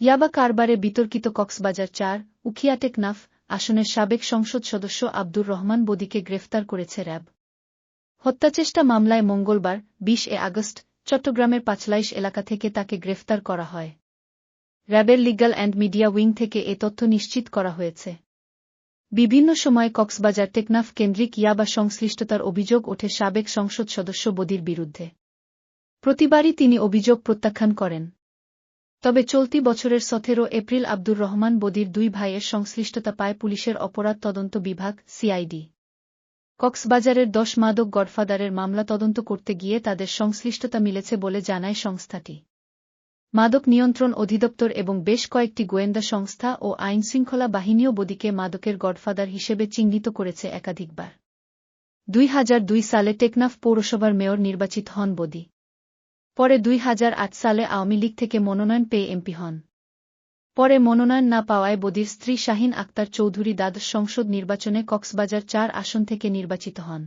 ইয়াবা কারবারে বিতর্কিত কক্সবাজার-৪ উখিয়া টেকনাফ আসনের সাবেক সংসদ সদস্য আব্দুর রহমান বদিকে গ্রেফতার করেছে র্যাব। হত্যাচেষ্টা মামলায় মঙ্গলবার ২০ আগস্ট চট্টগ্রামের পাঁচলাইশ এলাকা থেকে তাকে গ্রেফতার করা হয়। র্যাবের লিগ্যাল অ্যান্ড মিডিয়া উইং থেকে এ তথ্য নিশ্চিত করা হয়েছে। বিভিন্ন সময় কক্সবাজার টেকনাফ কেন্দ্রিক ইয়াবা সংশ্লিষ্টতার অভিযোগ ওঠে সাবেক সংসদ সদস্য বদির বিরুদ্ধে। প্রতিবারই তিনি অভিযোগ প্রত্যাখ্যান করেন। তবে চলতি বছরের ১৭ এপ্রিল আব্দুর রহমান বদির ২ ভাইয়ের সংশ্লিষ্টতা পায় পুলিশের অপরাধ তদন্ত বিভাগ সিআইডি। কক্সবাজারের ১০ মাদক গডফাদারের মামলা তদন্ত করতে গিয়ে তাদের সংশ্লিষ্টতা মিলেছে বলে জানায় সংস্থাটি। মাদক নিয়ন্ত্রণ অধিদপ্তর এবং বেশ কয়েকটি গোয়েন্দা সংস্থা ও আইনশৃঙ্খলা বাহিনীও বদিকে মাদকের গডফাদার হিসেবে চিহ্নিত করেছে একাধিকবার। ২০০২ সালে টেকনাফ পৌরসভার মেয়র নির্বাচিত হন বদি। পরে ২০০৮ সালে আওয়ামী লীগ থেকে মনোনয়ন পেয়ে এমপি হন। পরে মনোনয়ন না পাওয়ায় বদির স্ত্রী শাহীন আক্তার চৌধুরী দ্বাদশ সংসদ নির্বাচনে কক্সবাজার-৪ আসন থেকে নির্বাচিত হন।